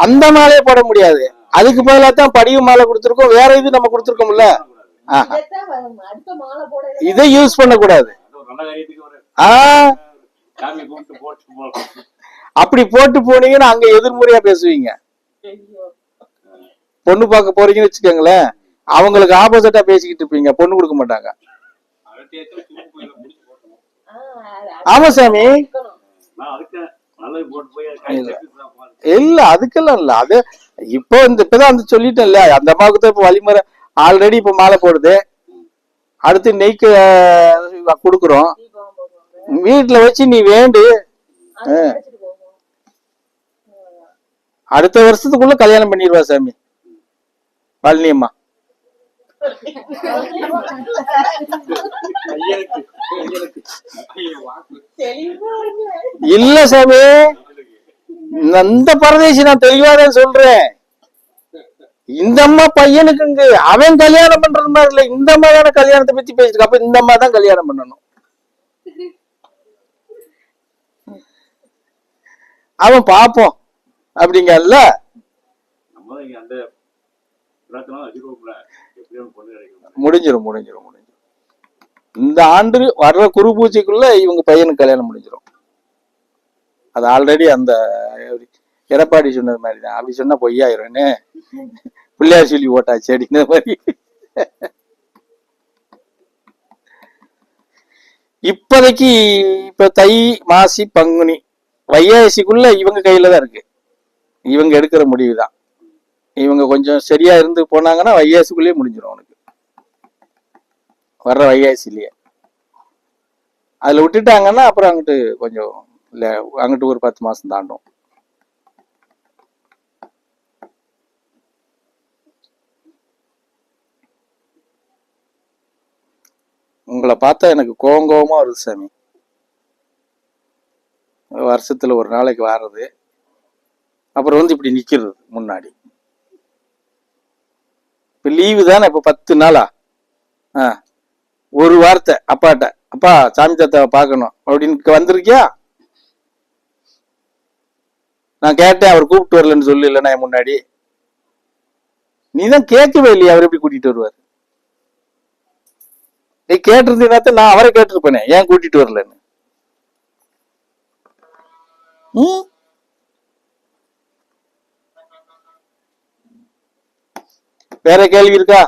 அந்த மாலையை போட முடியாது. அதுக்கு பதிலா தான் படிவு மாலை கொடுத்துருக்கோம். வேற இது நம்ம கொடுத்துருக்கோம்ல. இதை யூஸ் பண்ண கூடாது. அப்படி போட்டு போனீங்கன்னா அங்க எதிர்முறையா பேசுவீங்க. பொண்ணு பார்க்க போறீங்கன்னு வச்சுக்கோங்களேன், அவங்களுக்கு ஆப்போசிட்டா பேசிக்கிட்டு இருப்பீங்க, பொண்ணு கொடுக்க மாட்டாங்க. ஆமா சாமி. இல்ல அதுக்கெல்லாம் இல்ல. அது இப்போ இப்பதான் வந்து சொல்லிட்டேன் இல்ல, அந்த அம்மாவுக்கு தான் இப்ப வழிமுறை ஆல்ரெடி இப்ப மாலை போடுது. அடுத்து நெய்க்கு கொடுக்குறோம். வீட்டுல வச்சு நீ வேண்டு அடுத்த வருஷத்துக்குள்ள கல்யாணம் பண்ணிடுவா சாமி பழனியம்மா. இல்ல சாமி, அந்த பரதேசி நான் தெளிவாதான் சொல்றேன். இந்த அம்மா பையனுக்கு அவன் கல்யாணம் பண்றது மாதிரி இல்ல, இந்த அம்மா தானே கல்யாணத்தை பத்தி பேசிட்டு. அப்ப இந்த அம்மா தான் கல்யாணம் பண்ணணும். அவன் பாப்போம் அப்படிங்கல்ல. முடிஞ்சிரும் முடிஞ்சிரும் முடிஞ்சிரும். இந்த ஆண்டு வர்ற குரு பூஜைக்குள்ள இவங்க பையனுக்கு கல்யாணம் முடிஞ்சிடும். அது ஆல்ரெடி அந்த எடப்பாடி சொன்னது மாதிரிதான். அப்படி சொன்னா பொய்யாயிரும்னு பிள்ளையார் சொல்லி ஓட்டாச்சு அப்படிங்கிற மாதிரி. இப்போதைக்கு இப்ப தை மாசி பங்குனி வைகாசிக்குள்ள இவங்க கையில தான் இருக்கு. இவங்க எடுக்கிற முடிவு தான். இவங்க கொஞ்சம் சரியா இருந்து போனாங்கன்னா வைகாசிக்குள்ளேயே முடிஞ்சிடும் அவனுக்கு, வர்ற வைகாசிலேயே. அதுல விட்டுட்டாங்கன்னா அப்புறம் அங்கிட்டு கொஞ்சம் இல்ல, அங்கிட்டு ஒரு 10 மாசம் தாண்டும். உங்களை பார்த்தா எனக்கு கோவமா வருது சாமி. வருஷத்துல ஒரு நாளைக்கு வர்றது, அப்புறம் வந்து இப்படி நிக்கிறது முன்னாடி. இப்ப லீவு தானே, இப்ப 10 நாளா ஒரு வார்த்தை அப்பாட்ட, அப்பா சாமி தாத்தாவை பார்க்கணும் அப்படின்னு வந்திருக்கியா? நான் கேட்டேன், அவர் கூப்பிட்டு வரலன்னு சொல்லு. இல்லைன்னா முன்னாடி நீதான் கேட்கவே இல்லையா, அவர் எப்படி கூட்டிட்டு வருவார்? நீ கேட்டிருந்தீங்கன்னா நான் அவரை கேட்டிருப்பேனே, ஏன் கூட்டிட்டு வரலன்னு. வேற கேள்வி இருக்கா?